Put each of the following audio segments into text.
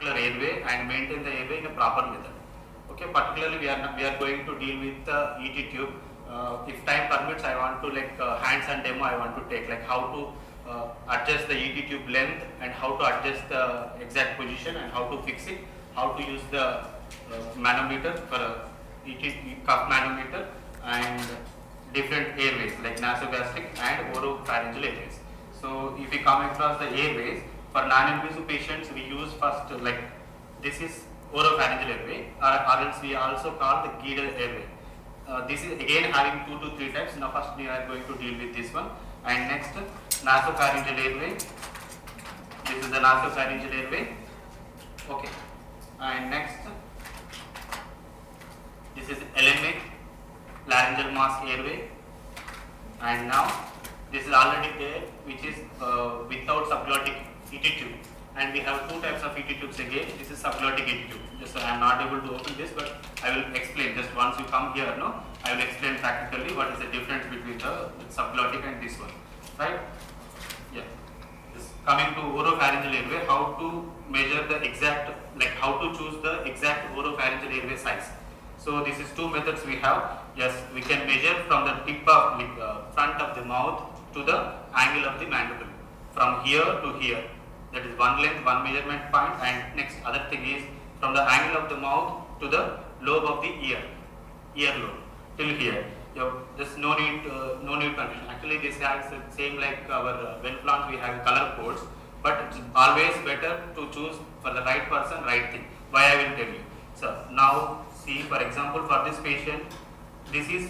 particular airway and maintain the airway in a proper method. Okay, particularly we are going to deal with the ET tube. If time permits, I want to hands-on demo. I want to take like how to adjust the ET tube length and how to adjust the exact position and how to fix it. How to use the manometer for ET cuff manometer and different airways like nasogastric and oropharyngeal airways. So if we come across the airways for non-invasive patients, we use first this is oropharyngeal airway, or else we also call the Guided airway. This is again having 2 to 3 types. Now first we are going to deal with this one, and next nasopharyngeal airway. This is the nasopharyngeal airway. Okay, and next this is LMA, laryngeal mask airway, and now this is already there, which is without subglottic ET tube. And we have 2 types of ET tubes again. This is subglottic ET tube. Just I am not able to open this, but I will explain. Just once you come here, no, I will explain practically what is the difference between the subglottic and this one, right? Yeah. This coming to oropharyngeal airway, how to measure the exact, how to choose the exact oropharyngeal airway size. So this is 2 methods we have. Yes, we can measure from the tip of front of the mouth to the angle of the mandible, from here to here. That is one length, one measurement point, and next other thing is from the angle of the mouth to the lobe of the ear lobe till here. Just no need confusion. Actually, this has the same like our well plans. We have color codes, but it's always better to choose for the right person, right thing. Why I will tell you. So now see, for example, for this patient, this is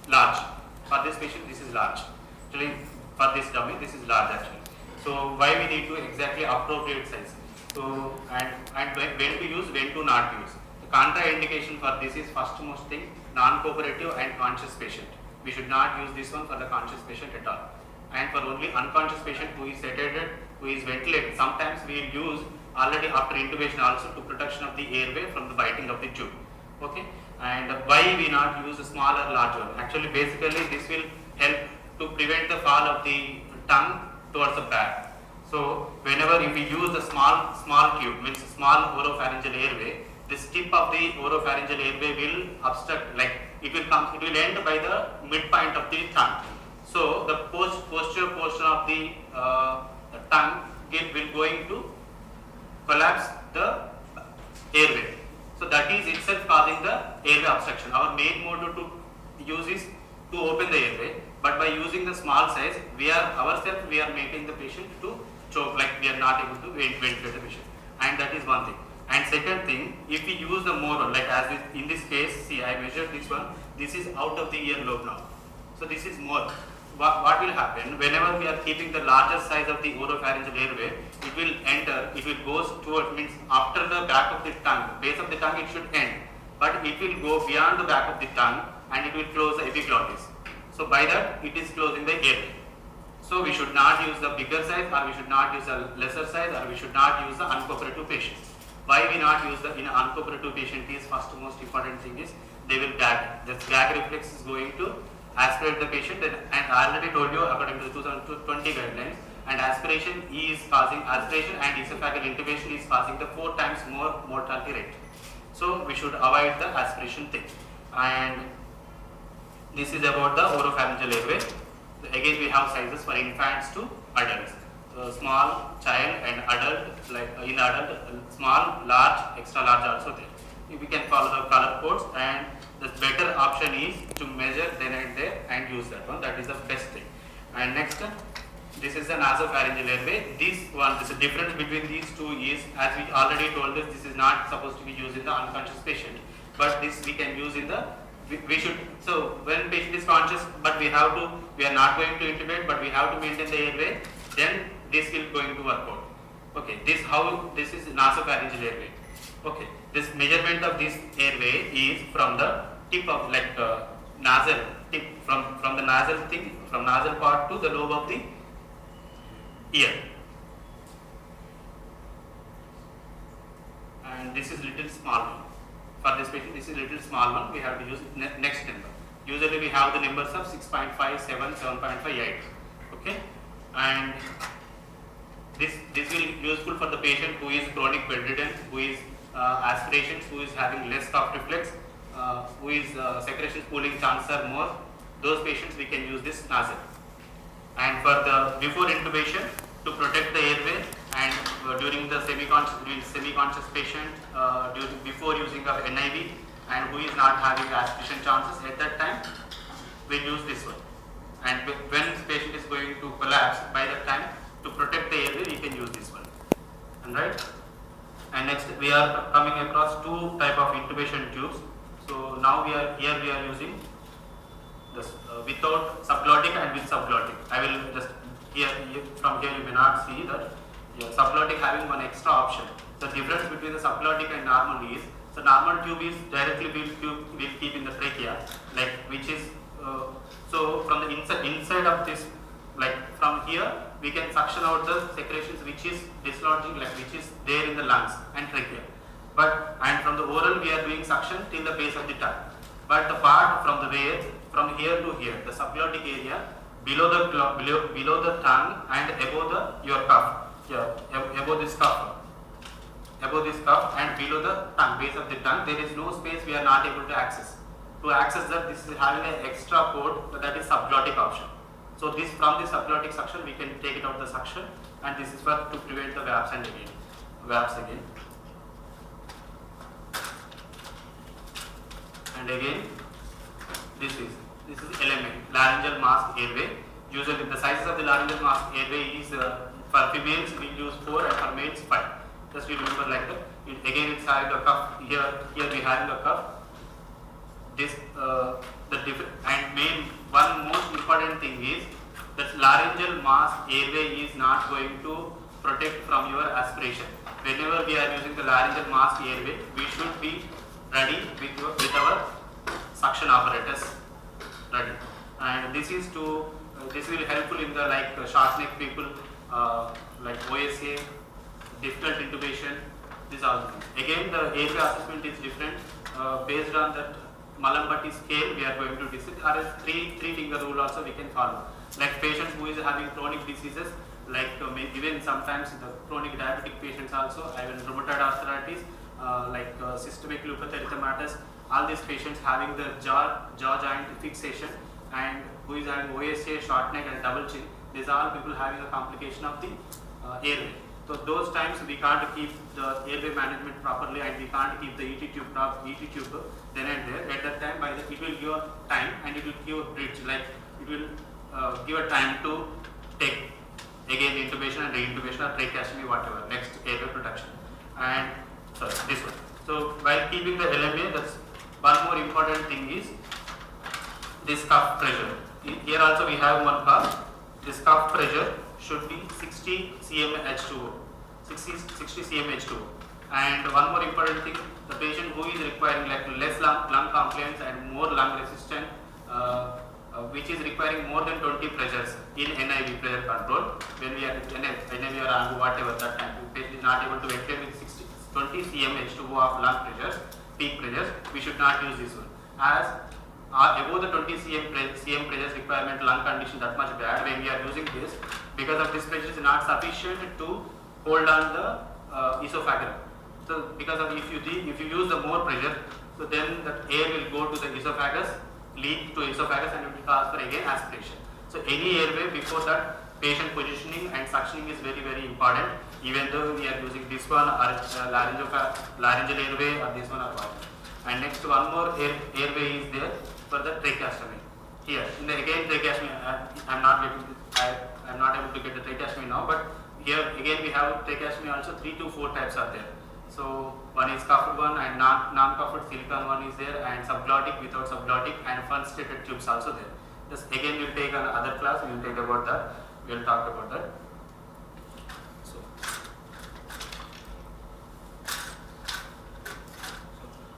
large. For this patient, this is large. Actually, for this dummy, this is large actually. So why we need to exactly appropriate size. So and when to use, when to not use. The contraindication for this is first most thing, non-cooperative and conscious patient. We should not use this one for the conscious patient at all. And for only unconscious patient who is sedated, who is ventilated, sometimes we will use already after intubation also to protection of the airway from the biting of the tube. Okay. And why we not use a small or large one? Actually, basically this will help to prevent the fall of the tongue towards the back. So whenever if we use the small tube, means small oropharyngeal airway, this tip of the oropharyngeal airway will obstruct, it will end by the midpoint of the tongue. So the posterior portion of the tongue will going to collapse the airway. So that is itself causing the airway obstruction. Our main mode to use is to open the airway, but by using the small size, we are making the patient to choke, we are not able to ventilate the patient, and that is one thing. And second thing, if we use the more, as in this case, see, I measured this one. This is out of the earlobe now. So this is more. What will happen whenever we are keeping the larger size of the oropharyngeal airway? It will enter. It will goes towards, means after the back of the tongue, base of the tongue, it should end, but it will go beyond the back of the tongue and it will close the epiglottis. So by that, it is closing the airway. So we should not use the bigger size, or we should not use the lesser size, or we should not use the uncooperative patients. Why we not use the in an uncooperative patient is first most important thing is they will gag. The gag reflex is going to aspirate the patient, and I already told you according to the 2020 guidelines, and aspiration and esophageal intubation is causing the 4 times more mortality rate. So we should avoid the aspiration thing. And this is about the oropharyngeal airway. Again, we have sizes for infants to adults. So small, child, and adult, in adult, small, large, extra large also there. We can follow the color codes, and the better option is to measure then and there and use that one. That is the best thing. And next, this is the nasopharyngeal airway. This the difference between these two is, as we already told this is not supposed to be used in the unconscious patient, but this we can use in the, we should, so when patient is conscious, but we are not going to intubate, but we have to maintain the airway, then this will going to work out. Okay, this is nasopharyngeal airway. Okay, this measurement of this airway is from the tip of nasal tip, from the nasal thing, from nasal part to the lobe of the ear. And this is little small one. For this patient, this is little small one. We have to use next number. Usually we have the numbers of 6.5, 7, 7.5, 8. Okay, and This will be useful for the patient who is chronic bedridden, who is aspirations, who is having less cough reflex, who is secretions pooling chances are more. Those patients we can use this nozzle. And for the before intubation, to protect the airway, and during the semi-conscious patient, before using of NIV, and who is not having aspiration chances at that time, we use this one. And when patient is going to collapse, by that time, to protect the airway, we can use this one. And right. And next we are coming across two type of intubation tubes. So now we are using this without subglottic and with subglottic. I will just from here you may not see that subglottic having one extra option. The difference between the subglottic and normal is, the normal tube is directly will keep in the trachea, like which is so from the inside of this, like from here we can suction out the secretions which is dislodging, like which is there in the lungs and trachea. But and from the oral we are doing suction till the base of the tongue. But the part from the where from here to here, the subglottic area below the tongue and above your cuff, above this cuff and below the tongue, base of the tongue, there is no space we are not able to access. To access that, this is having an extra port, that is subglottic option. So this from the subglottic suction we can take it out the suction, and this is for to prevent the VAPs again. And again this is LMA, laryngeal mask airway. Usually the sizes of the laryngeal mask airway is for females we use 4 and for males 5. Just you remember like that. Again it's having a cuff here we having a cuff. This and main one most important thing is that laryngeal mask airway is not going to protect from your aspiration. Whenever we are using the laryngeal mask airway, we should be ready with our suction apparatus ready. And this is to this will helpful in the short neck people, like OSA, difficult intubation. These are things. Again, the airway assessment is different based on that Mallampati scale. We are going to decide. There are three finger rule also we can follow. Like patients who is having chronic diseases, like even sometimes the chronic diabetic patients also, even rheumatoid arthritis, systemic lupus erythematosus, all these patients having the jaw joint fixation, and who is having OSA, short neck and double chin, these are all people having a complication of the airway. So those times we can't keep the airway management properly, and we can't keep the ET tube then and there. At that time, it will give a time and it will give a bridge, like it will give a time to take again intubation and reintubation or tracheostomy, whatever, next airway protection. And this one. So while keeping the LMA, that's one more important thing is this cuff pressure. Here also we have one cuff. This cuff pressure should be 60 cm H2O. 60 cm H2O. And one more important thing, the patient who is requiring less lung complaints and more lung resistant, which is requiring more than 20 pressures in NIV pressure control, when we are NIV or ANGU, whatever, that time the patient is not able to maintain with 20 cm H2O of lung pressures, peak pressures, we should not use this one. As above the 20 cm pressures requirement, lung condition that much bad, when we are using this, because of this pressure is not sufficient to hold on the esophagus. So because of if you use the more pressure, so then the air will go to the esophagus, leak to esophagus, and it will cause for again aspiration. So any airway before that, patient positioning and suctioning is very, very important, even though we are using this one or laryngeal airway or this one or what. And next one more airway is there for the tracheostomy. Here, again tracheostomy, I am not able to get the tracheostomy now, but here again we have tracheostomy also. 3 to 4 types are there. So one is cuffed one and non-cuffed silicone one is there, and subglottic, without subglottic, and fun-stated tubes also there. Just again we'll take another class, we'll take about that, we'll talk about that. So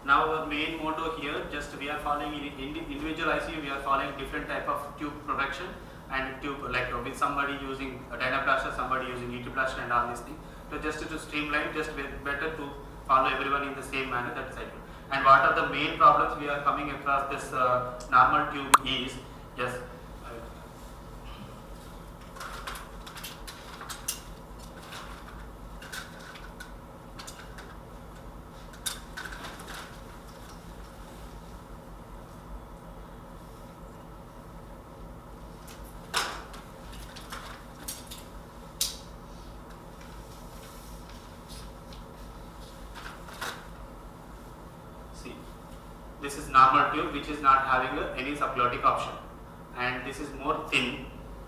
now our main motto here, just we are following in individual ICU, we are following different type of tube production and tube, like with somebody using a dynaplaster, somebody using etuplasty and all these things. So just to streamline, just better to follow everyone in the same manner, that is ideal. And what are the main problems we are coming across this normal tube is, yes, this is normal tube which is not having any subglottic option, and this is more thin.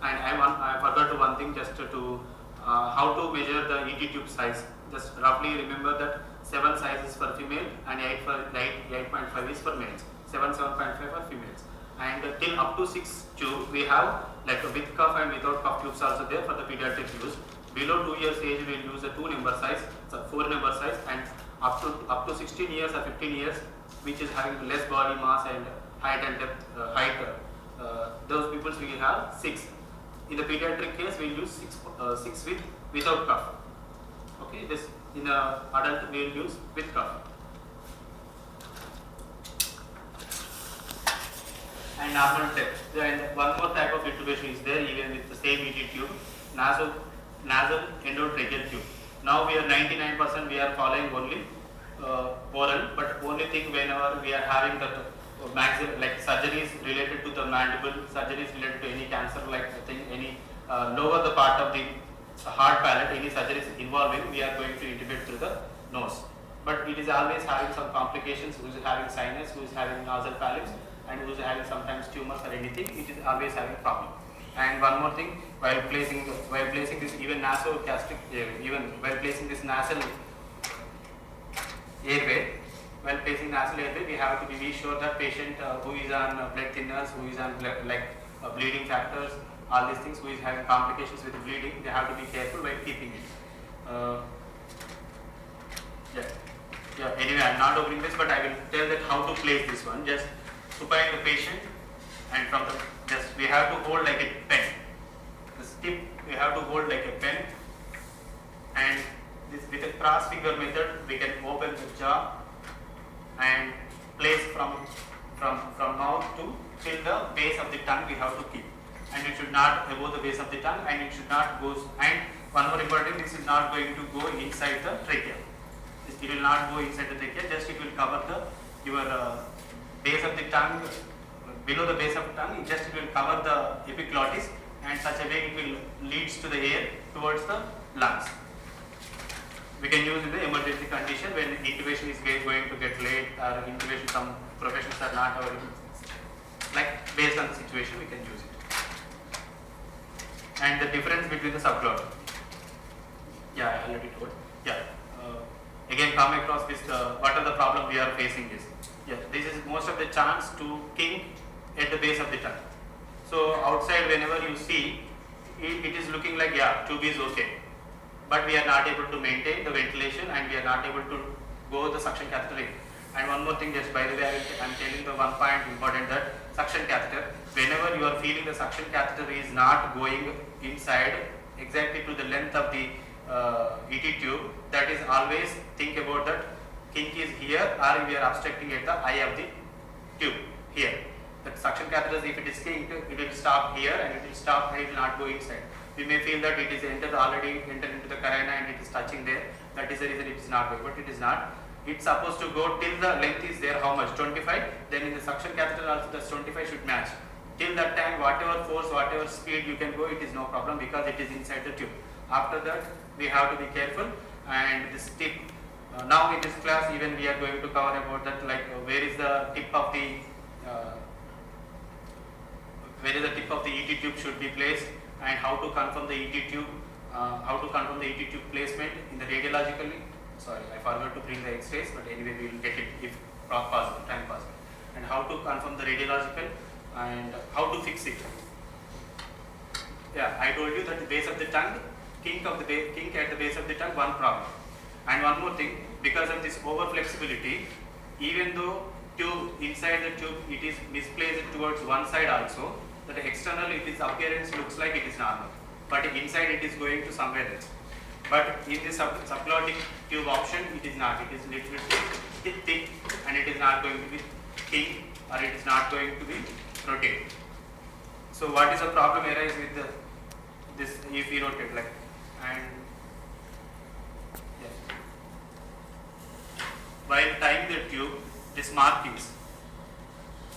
And I forgot one thing, just to how to measure the ET tube size. Just roughly remember that 7 size is for female and 8.5 is for males. 7.5 for females. And till up to 6 tube we have like a with cuff and without cuff tubes also there for the pediatric use. Below 2 years age we will use a 2 number size, so 4 number size, and up to 16 years or 15 years, which is having less body mass and height and depth, those people will have 6. In the pediatric case we will use 6 without cuff. Okay, this in a adult we will use with cuff. And normal depth. And one more type of intubation is there, even with the same ET tube, nasal endotracheal tube. Now we are 99% we are following only oral, but only thing whenever we are having that like surgeries related to the mandible, surgeries related to any cancer like thing, any lower the part of the hard palate, any surgeries involving, we are going to intubate through the nose. But it is always having some complications, who is having sinus, who is having nasal polyps, and who is having sometimes tumors or anything, it is always having problem. And one more thing, while placing this even nasogastric, even while placing this nasal airway, we have to be sure that patient who is on blood thinners, who is on bleeding factors, all these things, who is having complications with bleeding, they have to be careful while keeping it. Anyway, I am not opening this, but I will tell that how to place this one. Just supine the patient, and from the we have to hold like a pen. This tip we have to hold like a pen, and this with a cross finger method we can open the jaw and place from mouth to till the base of the tongue we have to keep, and it should not above the base of the tongue, and it should not go. And one more important, this is not going to go inside the trachea. It will not go inside the trachea. Just it will cover your base of the tongue, below the base of the tongue. Just it will cover the epiglottis, and such a way it will leads to the air towards the lungs. We can use in the emergency condition when intubation is going to get late, or intubation some professions are not available. Like based on the situation we can use it. And the difference between the subglot. Yeah, I already told. Yeah. Again, come across this. What are the problem we are facing is. Yeah, this is most of the chance to kink at the base of the tongue. So outside, whenever you see, it is looking like tube is okay, but we are not able to maintain the ventilation, and we are not able to go the suction catheter in. And one more thing, just by the way, I am telling the one point important, that suction catheter, whenever you are feeling the suction catheter is not going inside exactly to the length of the ET tube, that is always think about that kink is here, or we are obstructing at the eye of the tube here. The suction catheters, if it is kinked, it will stop here and it will stop and it will not go inside. We may feel that it is already entered into the carina and it is touching there. That is the reason it is not going, but it is not. It's supposed to go till the length is there, how much? 25. Then in the suction catheter also the 25 should match. Till that time, whatever force, whatever speed you can go, it is no problem because it is inside the tube. After that, we have to be careful. And this tip, now in this class, even we are going to cover about that, like where is the tip of the ET tube should be placed, and how to confirm the ET tube, placement in the radiologically. Sorry, I forgot to bring the X-rays, but anyway we will get it if possible, time possible. And how to confirm the radiological and how to fix it. Yeah, I told you that the base of the tongue, kink at the base of the tongue, one problem. And one more thing, because of this over flexibility, even though tube inside the tube it is misplaced towards one side also, that external its appearance looks like it is normal, but inside it is going to somewhere else. But in this subglottic tube option, it is not. It is little bit thick, and it is not going to be kink, or it is not going to be rotate. So what is the problem arise with this if we rotate like, and while tying the tube, this markings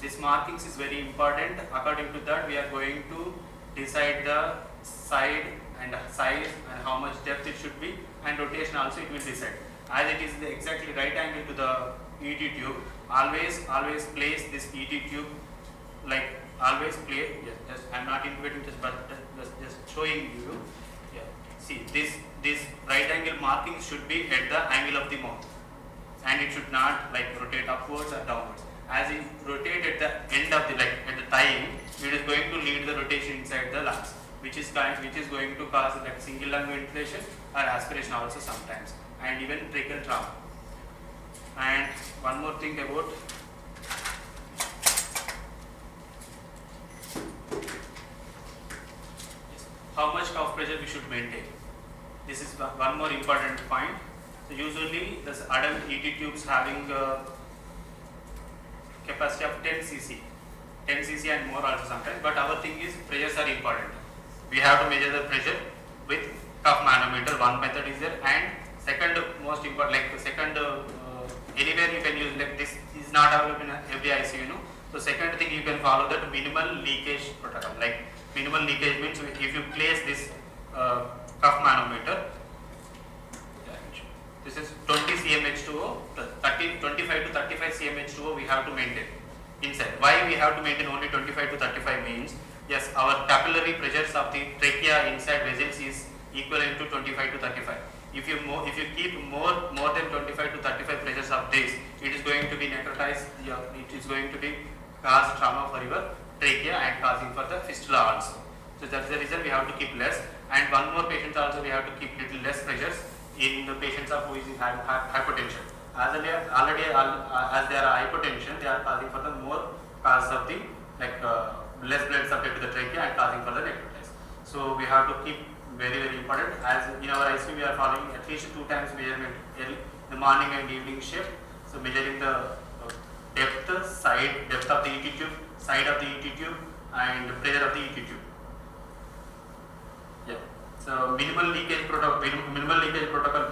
is very important. According to that, we are going to decide the side and size and how much depth it should be, and rotation also it will decide. as it is exactly right angle to the ET tube, always place this ET tube like always place. Just I am not intuiting this, but just showing you. Yeah. See this right angle marking should be at the angle of the mouth, and it should not like rotate upwards or downwards. As it rotate at the end of the at the thigh, it is going to lead the rotation inside the lungs, which is going to cause like single lung ventilation or aspiration also sometimes, and even tracheal trauma. And one more thing about how much cough pressure we should maintain. This is one more important point. So usually the adult ET tubes having capacity of 10 cc and more also sometimes, but our thing is pressures are important. We have to measure the pressure with cough manometer. One method is there, and second most important, like second anywhere you can use, like this is not available in every ICU, So second thing, you can follow that minimal leakage protocol. Like minimal leakage means if you place this cough manometer, this is 20 cm H2O, 25 to 35 cm H2O we have to maintain inside. Why we have to maintain only 25 to 35 means, yes, our capillary pressures of the trachea inside vessels is equivalent to 25 to 35. If you keep more than 25 to 35 pressures of this, it is going to be necrotized. It is going to be cause trauma for your trachea and causing for the fistula also. So that's the reason we have to keep less. And one more patient also we have to keep little less pressures in the patients of who is having hypertension. As they are hypertension, they are causing for the more cause of the less blood supply to the trachea and causing for the necrotize. So we have to keep very important. As in our ICU we are following at least 2 times measurement in the morning and evening shift. So measuring the depth of the ET tube, side of the ET tube, and pressure of the ET tube. Yeah. So minimal leakage protocol.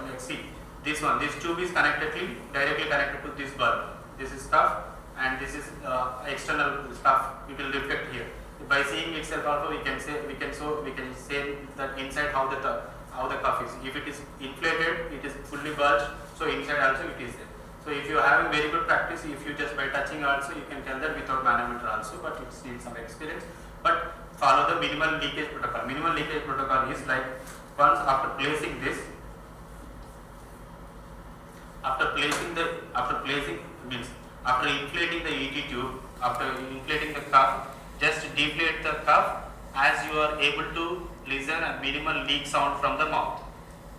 Let's see this one. This tube is directly connected to this bulb. This is cuff, and this is external cuff. It will reflect here. By seeing itself also, we can say that inside how the cuff is. If it is inflated, it is fully bulged. So inside also it is there. So if you are having very good practice, if you just by touching also, you can tell that without manometer also, but it needs some experience. But follow the minimal leakage protocol. Minimal leakage protocol is like once after placing this, after inflating the ET tube, after inflating the cuff, just deflate the cuff as you are able to listen a minimal leak sound from the mouth,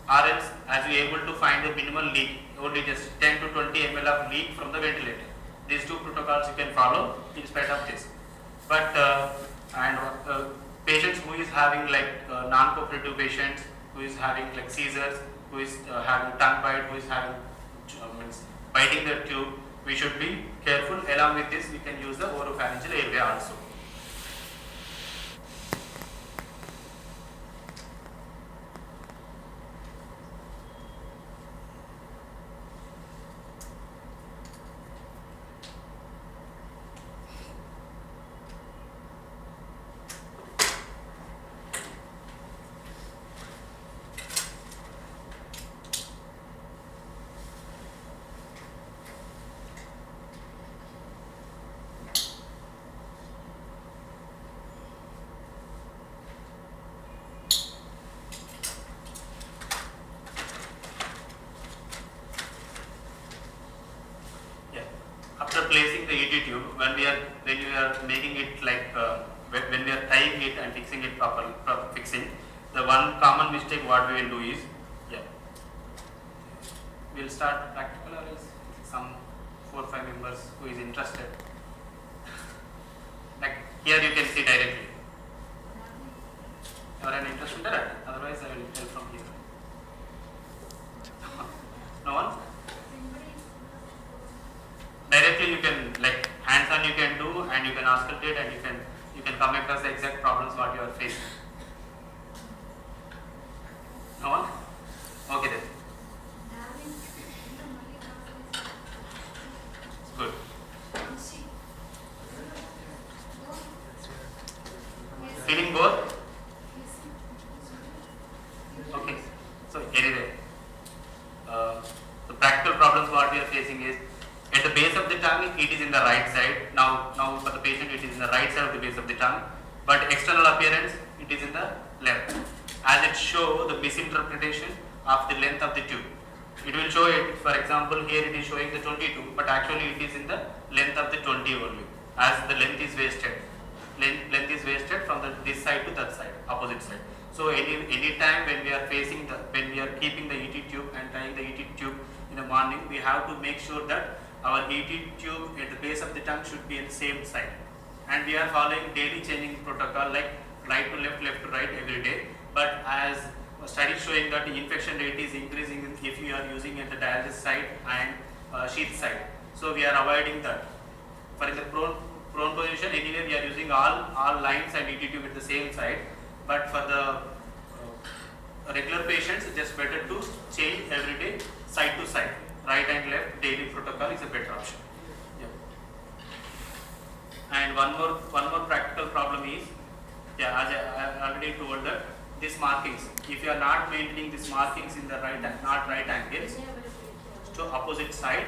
or else as you are able to find the minimal leak, only just 10 to 20 ml of leak from the ventilator. These two protocols you can follow in spite of this. But patients who is having non-cooperative patients, who is having seizures, who is having tongue bite, who is having biting the tube, we should be careful. Along with this, we can use the oropharyngeal airway also. After placing the ET tube, when we are making it when we are tying it and fixing it properly, the one common mistake what we will do is, we will start practical, or else some 4 or 5 members who is interested. Like here you can see directly. You are an interested, otherwise I will tell from here. No one? Directly you can hands on you can do, and you can auscultate, and you can come across the exact problems what you are facing. No one? Okay then. Good. Feeling both? Okay. So anyway, The practical problems what we are facing is at the base of the tongue it is in the right side. Now for the patient it is in the right side of the base of the tongue, but external appearance it is in the left. As it show the misinterpretation of the length of the tube. It will show it, for example, here it is showing the 22, but actually it is in the length of the 20 only, as the length is wasted. Length is wasted from this side to that side, opposite side. So any time when we are keeping the ET tube and tying the ET tube in the morning, we have to make sure that our ET tube at the base of the tongue should be at the same side. And we are following daily changing protocol like right to left, left to right every day. But as studies showing that the infection rate is increasing if you are using at the dialysis side and sheath side. So we are avoiding that. For in the prone position, anyway we are using all lines and ET tube at the same side. But for the regular patients, it's just better to change every day side to side. Right and left daily protocol is a better option. Yeah. And one more practical problem is, as I already told that these markings, if you are not maintaining these markings in the right angles to opposite side,